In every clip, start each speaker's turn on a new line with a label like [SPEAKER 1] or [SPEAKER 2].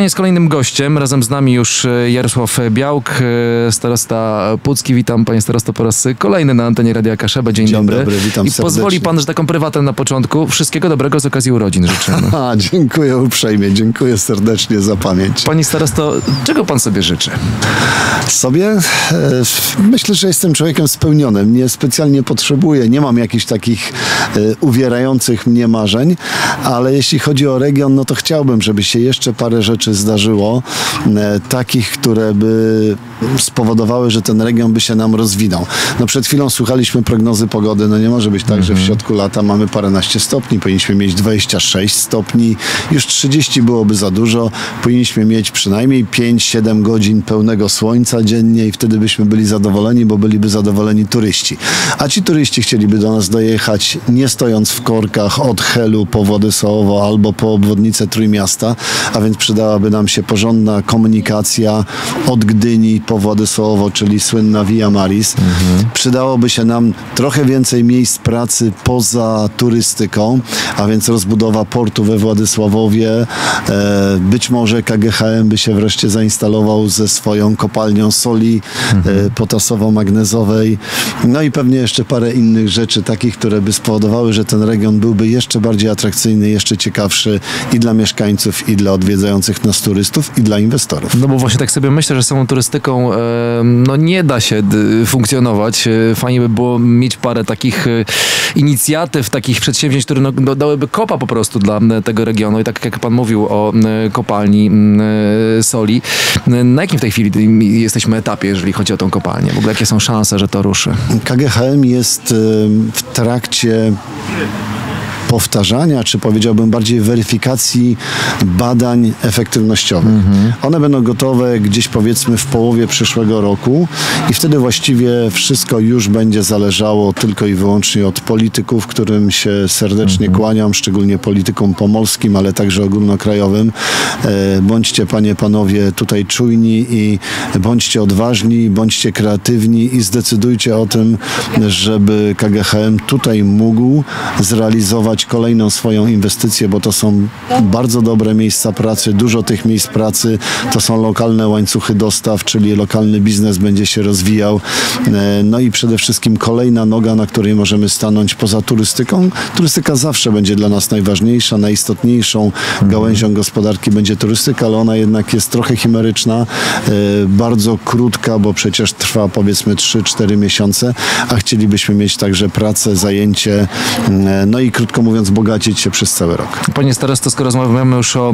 [SPEAKER 1] Jest kolejnym gościem, razem z nami już Jarosław Białk, starosta pucki. Witam panie starosto po raz kolejny na antenie Radia Kaszebę. Dzień dobry.
[SPEAKER 2] Witam
[SPEAKER 1] I
[SPEAKER 2] serdecznie.
[SPEAKER 1] pozwoli pan, że taką prywatę na początku. Wszystkiego dobrego z okazji urodzin życzymy.
[SPEAKER 2] Dziękuję uprzejmie, dziękuję serdecznie za pamięć.
[SPEAKER 1] Panie starosto, czego pan sobie życzy?
[SPEAKER 2] Sobie? Myślę, że jestem człowiekiem spełnionym. Nie specjalnie potrzebuję, nie mam jakichś takich uwierających mnie marzeń, ale jeśli chodzi o region, no to chciałbym, żeby się jeszcze parę rzeczy zdarzyło, takich, które by spowodowały, że ten region by się nam rozwinął. No przed chwilą słuchaliśmy prognozy pogody, no nie może być tak, że w środku lata mamy paręnaście stopni, powinniśmy mieć 26 stopni, już 30 byłoby za dużo, powinniśmy mieć przynajmniej 5-7 godzin pełnego słońca dziennie i wtedy byśmy byli zadowoleni, bo byliby zadowoleni turyści. A ci turyści chcieliby do nas dojechać nie stojąc w korkach od Helu po Władysławowo albo po obwodnicę Trójmiasta, a więc przydałaby nam się porządna komunikacja od Gdyni po Władysławowo, czyli słynna Via Maris. Przydałoby się nam trochę więcej miejsc pracy poza turystyką, a więc rozbudowa portu we Władysławowie. Być może KGHM by się wreszcie zainstalował ze swoją kopalnią soli potasowo-magnezowej. No i pewnie jeszcze parę innych rzeczy takich, które by spowodowały, że ten region byłby jeszcze bardziej atrakcyjny, jeszcze ciekawszy i dla mieszkańców, i dla odwiedzających nas turystów, i dla inwestorów.
[SPEAKER 1] No bo właśnie tak sobie myślę, że samą turystyką no nie da się funkcjonować. Fajnie by było mieć parę takich inicjatyw, takich przedsięwzięć, które no, dałyby kopa po prostu dla tego regionu. I tak jak pan mówił o kopalni soli. Na jakim w tej chwili jesteśmy etapie, jeżeli chodzi o tą kopalnię? W ogóle jakie są szanse, że to ruszy?
[SPEAKER 2] KGHM jest w trakcie powtarzania, czy powiedziałbym bardziej weryfikacji badań efektywnościowych. One będą gotowe gdzieś powiedzmy w połowie przyszłego roku i wtedy właściwie wszystko już będzie zależało tylko i wyłącznie od polityków, którym się serdecznie kłaniam, szczególnie politykom pomolskim, ale także ogólnokrajowym. Bądźcie panie, panowie tutaj czujni i bądźcie odważni, bądźcie kreatywni i zdecydujcie o tym, żeby KGHM tutaj mógł zrealizować kolejną swoją inwestycję, bo to są bardzo dobre miejsca pracy, dużo tych miejsc pracy, to są lokalne łańcuchy dostaw, czyli lokalny biznes będzie się rozwijał. No i przede wszystkim kolejna noga, na której możemy stanąć poza turystyką. Turystyka zawsze będzie dla nas najważniejsza, najistotniejszą gałęzią gospodarki będzie turystyka, ale ona jednak jest trochę chimeryczna, bardzo krótka, bo przecież trwa powiedzmy 3-4 miesiące, a chcielibyśmy mieć także pracę, zajęcie, no i krótko mówiąc, bogacić się przez cały rok. Panie
[SPEAKER 1] starosto, skoro rozmawiamy już o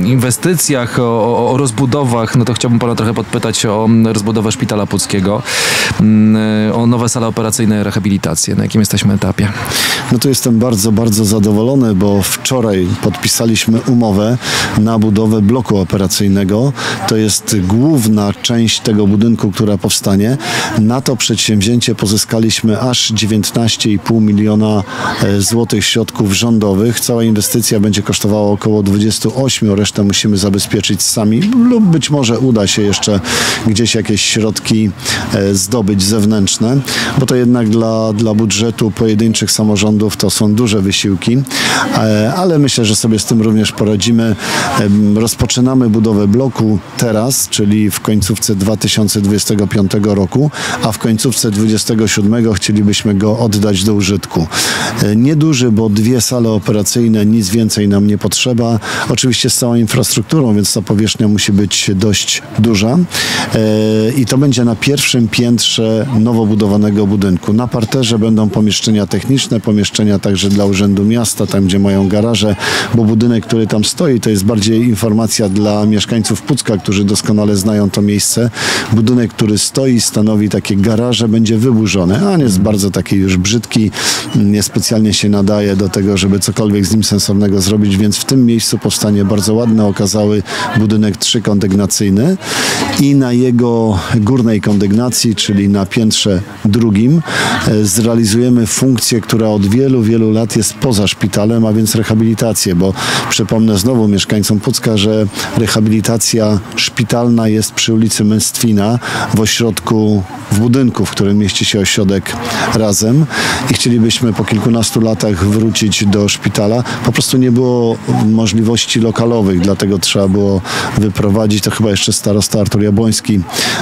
[SPEAKER 1] inwestycjach, o rozbudowach, no to chciałbym pana trochę podpytać o rozbudowę Szpitala Puckiego, o nowe sale operacyjne i rehabilitację. Na jakim jesteśmy etapie?
[SPEAKER 2] No to jestem bardzo, bardzo zadowolony, bo wczoraj podpisaliśmy umowę na budowę bloku operacyjnego. To jest główna część tego budynku, która powstanie. Na to przedsięwzięcie pozyskaliśmy aż 19,5 miliona złotych środków rządowych. Cała inwestycja będzie kosztowała około 28, resztę musimy zabezpieczyć sami lub być może uda się jeszcze gdzieś jakieś środki zdobyć zewnętrzne, bo to jednak dla budżetu pojedynczych samorządów to są duże wysiłki, ale myślę, że sobie z tym również poradzimy. Rozpoczynamy budowę bloku teraz, czyli w końcówce 2025 roku, a w końcówce 2027 chcielibyśmy go oddać do użytku. Nieduży, bo 2 sale operacyjne, nic więcej nam nie potrzeba. Oczywiście z całą infrastrukturą, więc ta powierzchnia musi być dość duża. I to będzie na pierwszym piętrze nowo budowanego budynku. Na parterze będą pomieszczenia techniczne, pomieszczenia także dla Urzędu Miasta, tam gdzie mają garaże, bo budynek, który tam stoi, to jest bardziej informacja dla mieszkańców Pucka, którzy doskonale znają to miejsce. Budynek, który stoi, stanowi takie garaże, będzie wyburzony, a on jest bardzo taki już brzydki, niespecjalnie się nadaje do tego, żeby cokolwiek z nim sensownego zrobić, więc w tym miejscu powstanie bardzo ładny, okazały budynek 3-kondygnacyjny i na jego górnej kondygnacji, czyli na piętrze drugim, zrealizujemy funkcję, która od wielu, wielu lat jest poza szpitalem, a więc rehabilitację, bo przypomnę znowu mieszkańcom Pucka, że rehabilitacja szpitalna jest przy ulicy Męstwina w ośrodku, w budynku, w którym mieści się ośrodek Razem i chcielibyśmy po kilkunastu latach wrócić do szpitala. Po prostu nie było możliwości lokalowych, dlatego trzeba było wyprowadzić. To chyba jeszcze starosta Artur Jabłoński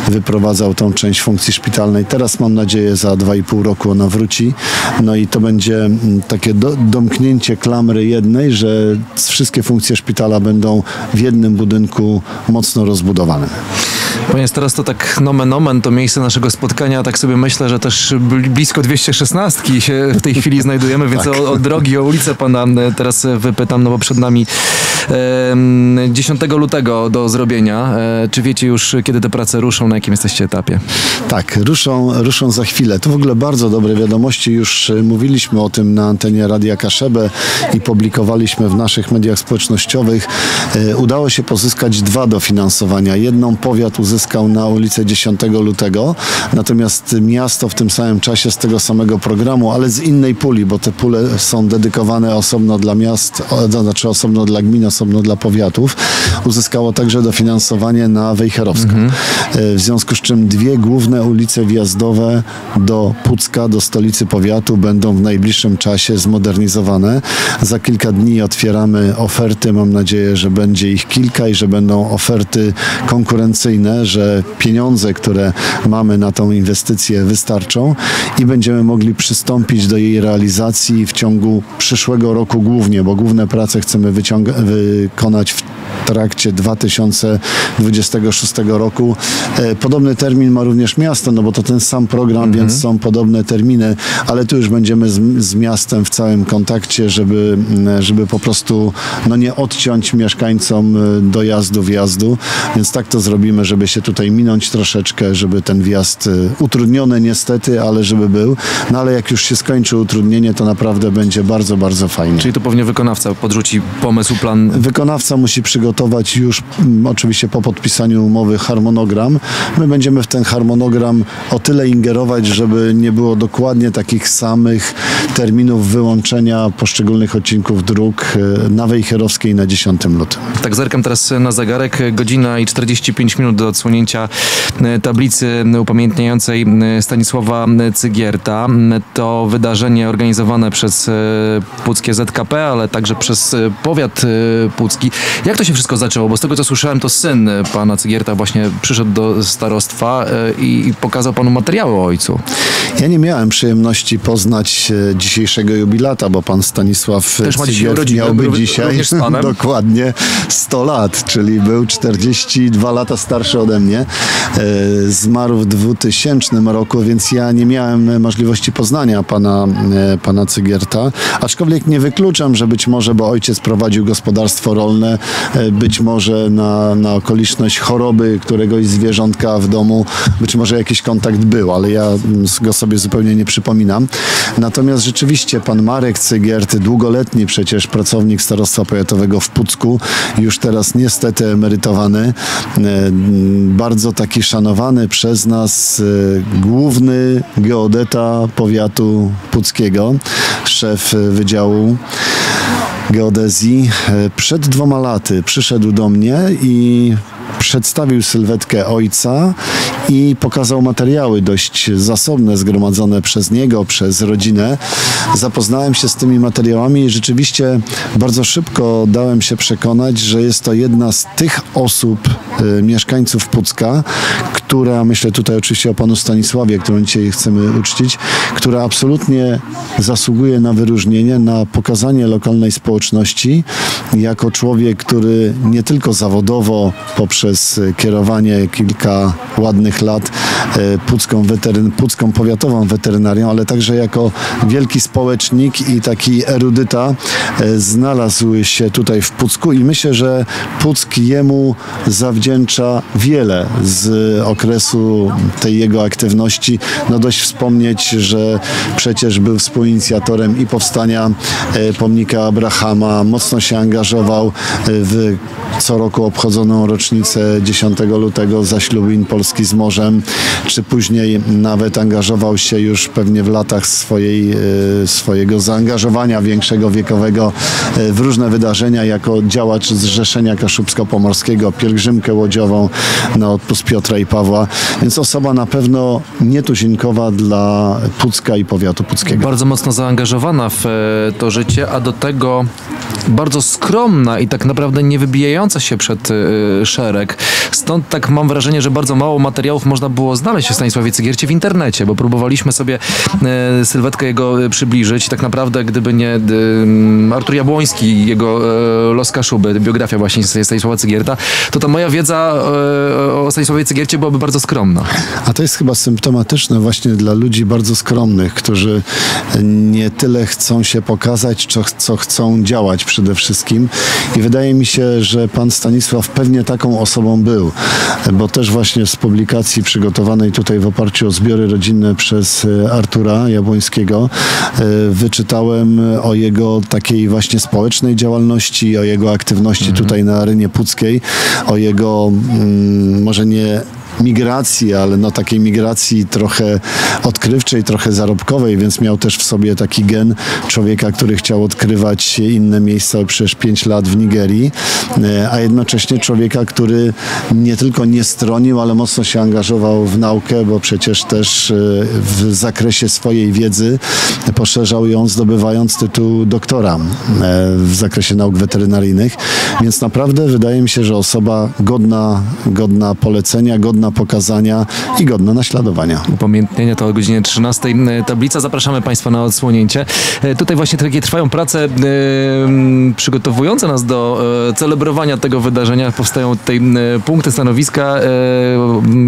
[SPEAKER 2] wyprowadzał tą część funkcji szpitalnej. Teraz mam nadzieję za 2,5 roku ona wróci. No i to będzie takie domknięcie klamry jednej, że wszystkie funkcje szpitala będą w jednym budynku mocno rozbudowane.
[SPEAKER 1] Ponieważ teraz to tak nomen omen, to miejsce naszego spotkania, tak sobie myślę, że też blisko 216 się w tej chwili znajdujemy, więc
[SPEAKER 2] tak.
[SPEAKER 1] o drogi, o ulicę pana teraz wypytam, no bo przed nami 10 lutego do zrobienia. Czy wiecie już, kiedy te prace ruszą, na jakim jesteście etapie?
[SPEAKER 2] Tak, ruszą za chwilę. To w ogóle bardzo dobre wiadomości. Już mówiliśmy o tym na antenie Radia Kaszebę i publikowaliśmy w naszych mediach społecznościowych. Udało się pozyskać 2 dofinansowania. Jedną powiat uzyskał na ulicę 10 lutego, natomiast miasto w tym samym czasie z tego samego programu, ale z innej puli, bo te pule są dedykowane osobno dla miast, to znaczy osobno dla gmin, osobno dla powiatów, uzyskało także dofinansowanie na Wejherowską. W związku z czym 2 główne ulice wjazdowe do Pucka, do stolicy powiatu będą w najbliższym czasie zmodernizowane. Za kilka dni otwieramy oferty. Mam nadzieję, że będzie ich kilka i że będą oferty konkurencyjne, że pieniądze, które mamy na tą inwestycję wystarczą i będziemy mogli przystąpić do jej realizacji w ciągu przyszłego roku głównie, bo główne prace chcemy wykonać w trakcie 2026 roku. Podobny termin ma również miasto, no bo to ten sam program, więc są podobne terminy, ale tu już będziemy z miastem w całym kontakcie, żeby po prostu nie odciąć mieszkańcom dojazdu, wjazdu, więc tak to zrobimy, żeby się tutaj minąć troszeczkę, żeby ten wjazd utrudniony niestety, ale żeby był, no ale jak już się skończy utrudnienie, to naprawdę będzie bardzo, bardzo fajnie.
[SPEAKER 1] Czyli to pewnie wykonawca podrzuci pomysł, plan?
[SPEAKER 2] Wykonawca musi przygotować już oczywiście po podpisaniu umowy harmonogram. My będziemy w ten harmonogram o tyle ingerować, żeby nie było dokładnie takich samych terminów wyłączenia poszczególnych odcinków dróg na Wejherowskiej i na 10 lutym.
[SPEAKER 1] Tak, zerkam teraz na zegarek. Godzina i 45 minut do odsłonięcia tablicy upamiętniającej Stanisława Cygierta. To wydarzenie organizowane przez puckie ZKP, ale także przez powiat pucki. Jak to się wszystko zaczęło? Bo z tego, co słyszałem, to syn pana Cygierta właśnie przyszedł do starostwa i pokazał panu materiały o ojcu.
[SPEAKER 2] Ja nie miałem przyjemności poznać dzisiejszego jubilata, bo pan Stanisław Cygiert miałby dzisiaj dokładnie 100 lat, czyli był 42 lata starszy ode mnie. Zmarł w 2000 roku, więc ja nie miałem możliwości poznania pana Cygierta. Aczkolwiek nie wykluczam, że być może, bo ojciec prowadził gospodarstwo rolne, być może na okoliczność choroby któregoś zwierzątka w domu, być może jakiś kontakt był, ale ja go sobie zupełnie nie przypominam. Natomiast rzeczywiście pan Marek Cygiert, długoletni przecież pracownik Starostwa Powiatowego w Pucku, już teraz niestety emerytowany, bardzo taki szanowany przez nas główny geodeta powiatu puckiego, szef Wydziału Geodezji. Przed 2 laty przyszedł do mnie i przedstawił sylwetkę ojca i pokazał materiały dość zasobne, zgromadzone przez niego, przez rodzinę. Zapoznałem się z tymi materiałami i rzeczywiście bardzo szybko dałem się przekonać, że jest to jedna z tych osób, mieszkańców Pucka, która, myślę tutaj oczywiście o panu Stanisławie, którą dzisiaj chcemy uczcić, która absolutnie zasługuje na wyróżnienie, na pokazanie lokalnej społeczności jako człowiek, który nie tylko zawodowo poprzez kierowanie kilka ładnych lat pucką powiatową weterynarią, ale także jako wielki społecznik i taki erudyta znalazł się tutaj w Pucku i myślę, że Puck jemu zawdzięcza wiele z okresu tej jego aktywności. No dość wspomnieć, że przecież był współinicjatorem i powstania pomnika Abrahama, mocno się angażował w co roku obchodzoną rocznicę rocznicę 10 lutego zaślubin Polski z morzem, czy później nawet angażował się już pewnie w latach swojego zaangażowania większego wiekowego w różne wydarzenia jako działacz Zrzeszenia Kaszubsko-Pomorskiego, pielgrzymkę łodziową na odpust Piotra i Pawła, więc osoba na pewno nietuzinkowa dla Pucka i powiatu puckiego.
[SPEAKER 1] Bardzo mocno zaangażowana w to życie, a do tego bardzo skromna i tak naprawdę nie wybijająca się przed szereg. Stąd tak mam wrażenie, że bardzo mało materiałów można było znaleźć o Stanisławie Cygiercie w internecie, bo próbowaliśmy sobie sylwetkę jego przybliżyć. Tak naprawdę, gdyby nie Artur Jabłoński i jego Los Kaszuby, biografia właśnie Stanisława Cygierta, to ta moja wiedza o Stanisławie Cygiercie byłaby bardzo skromna.
[SPEAKER 2] A to jest chyba symptomatyczne właśnie dla ludzi bardzo skromnych, którzy nie tyle chcą się pokazać, co chcą działać przede wszystkim. I wydaje mi się, że pan Stanisław pewnie taką osobą był, bo też właśnie z publikacji przygotowanej tutaj w oparciu o zbiory rodzinne przez Artura Jabłońskiego wyczytałem o jego takiej właśnie społecznej działalności, o jego aktywności tutaj na arenie puckiej, o jego może nie migracji, ale no takiej migracji trochę odkrywczej, trochę zarobkowej, więc miał też w sobie taki gen człowieka, który chciał odkrywać inne miejsca, przecież 5 lat w Nigerii, a jednocześnie człowieka, który nie tylko nie stronił, ale mocno się angażował w naukę, bo przecież też w zakresie swojej wiedzy poszerzał ją, zdobywając tytuł doktora w zakresie nauk weterynaryjnych, więc naprawdę wydaje mi się, że osoba godna polecenia, godna pokazania i godna naśladowania.
[SPEAKER 1] Upamiętnienia to o godzinie 13. Tablica. Zapraszamy Państwa na odsłonięcie. Tutaj właśnie takie trwają prace przygotowujące nas do celebrowania tego wydarzenia. Powstają tutaj punkty, stanowiska.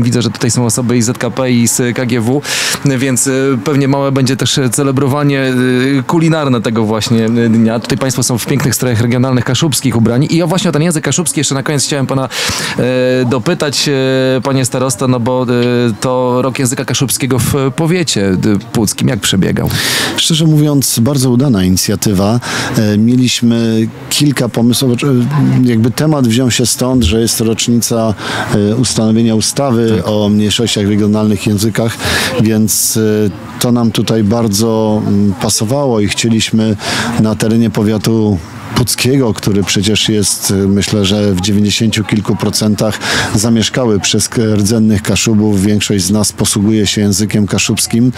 [SPEAKER 1] Widzę, że tutaj są osoby i z ZKP i z KGW, więc pewnie małe będzie też celebrowanie kulinarne tego właśnie dnia. Tutaj Państwo są w pięknych strojach regionalnych kaszubskich ubrani. I właśnie o ten język kaszubski jeszcze na koniec chciałem Pana dopytać, Panie starosto, no bo to rok języka kaszubskiego w powiecie puckim. Jak przebiegał?
[SPEAKER 2] Szczerze mówiąc, bardzo udana inicjatywa. Mieliśmy kilka pomysłów. Jakby temat wziął się stąd, że jest rocznica ustanowienia ustawy o mniejszościach regionalnych językach, więc to nam tutaj bardzo pasowało i chcieliśmy na terenie powiatu puckiego, który przecież jest, myślę, że w 90 kilku procentach zamieszkały przez rdzennych Kaszubów. Większość z nas posługuje się językiem kaszubskim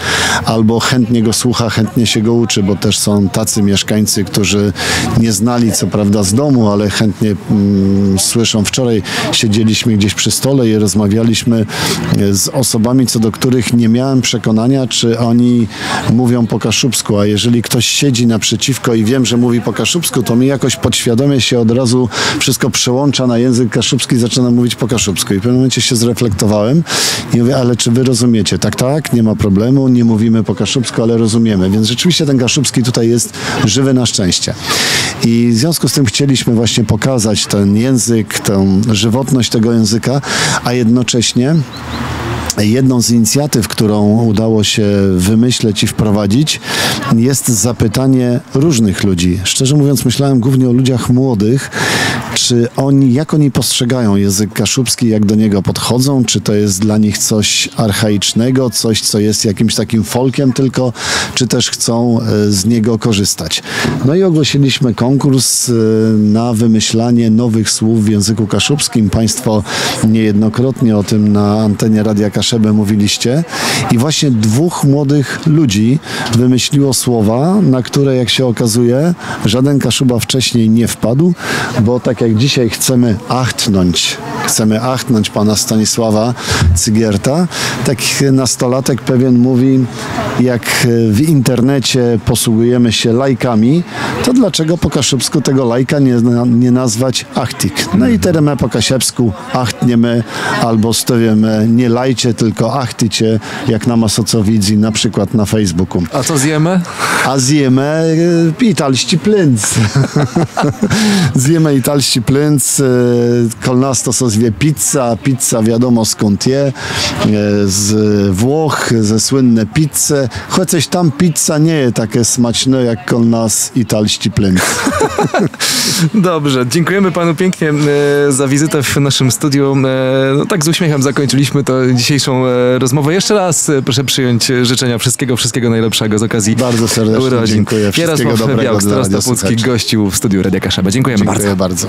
[SPEAKER 2] albo chętnie go słucha, chętnie się go uczy, bo też są tacy mieszkańcy, którzy nie znali co prawda z domu, ale chętnie słyszą. Wczoraj siedzieliśmy gdzieś przy stole i rozmawialiśmy z osobami, co do których nie miałem przekonania, czy oni mówią po kaszubsku, a jeżeli ktoś siedzi naprzeciwko i wiem, że mówi po kaszubsku, to mi jakoś podświadomie się od razu wszystko przełącza na język kaszubski i zaczynam mówić po kaszubsku. I w pewnym momencie się zreflektowałem i mówię, ale czy wy rozumiecie? Tak, nie ma problemu, nie mówimy po kaszubsku, ale rozumiemy. Więc rzeczywiście ten kaszubski tutaj jest żywy na szczęście. I w związku z tym chcieliśmy właśnie pokazać ten język, tę żywotność tego języka, a jednocześnie jedną z inicjatyw, którą udało się wymyśleć i wprowadzić, jest zapytanie różnych ludzi. Szczerze mówiąc, myślałem głównie o ludziach młodych, jak oni postrzegają język kaszubski, jak do niego podchodzą, czy to jest dla nich coś archaicznego, coś, co jest jakimś takim folkiem tylko, czy też chcą z niego korzystać. No i ogłosiliśmy konkurs na wymyślanie nowych słów w języku kaszubskim. Państwo niejednokrotnie o tym na antenie Radia Kaszebę mówiliście i właśnie 2 młodych ludzi wymyśliło słowa, na które, jak się okazuje, żaden Kaszuba wcześniej nie wpadł, bo tak jak dzisiaj chcemy achtnąć pana Stanisława Cygierta, tak nastolatek pewien mówi, jak w internecie posługujemy się lajkami, to dlaczego po kaszubsku tego lajka nie nazwać achtik? No i tereme po kasiepsku achtniemy albo stowiemy nie lajcie, tylko achtycie, jak na masocowidzi, na przykład na Facebooku.
[SPEAKER 1] A co zjemy?
[SPEAKER 2] A zjemy italści plync. Zjemy italści plync, kolnasto so nazwie pizza. Pizza wiadomo skąd z Włoch, ze słynne pizze. Chociaż tam pizza nie jest takie smaczne, jak u nas italści plemię.
[SPEAKER 1] Dobrze, dziękujemy panu pięknie za wizytę w naszym studiu. No, tak z uśmiechem zakończyliśmy to dzisiejszą rozmowę. Jeszcze raz proszę przyjąć życzenia wszystkiego najlepszego z okazji
[SPEAKER 2] Bardzo serdecznie
[SPEAKER 1] urodzin.
[SPEAKER 2] dziękuję. Wszystkiego dobrego
[SPEAKER 1] Jarosław Białk,
[SPEAKER 2] dla
[SPEAKER 1] starosta Pucki, gościł w studiu Radia Kaszeba. Dziękujemy bardzo.
[SPEAKER 2] Dziękuję bardzo.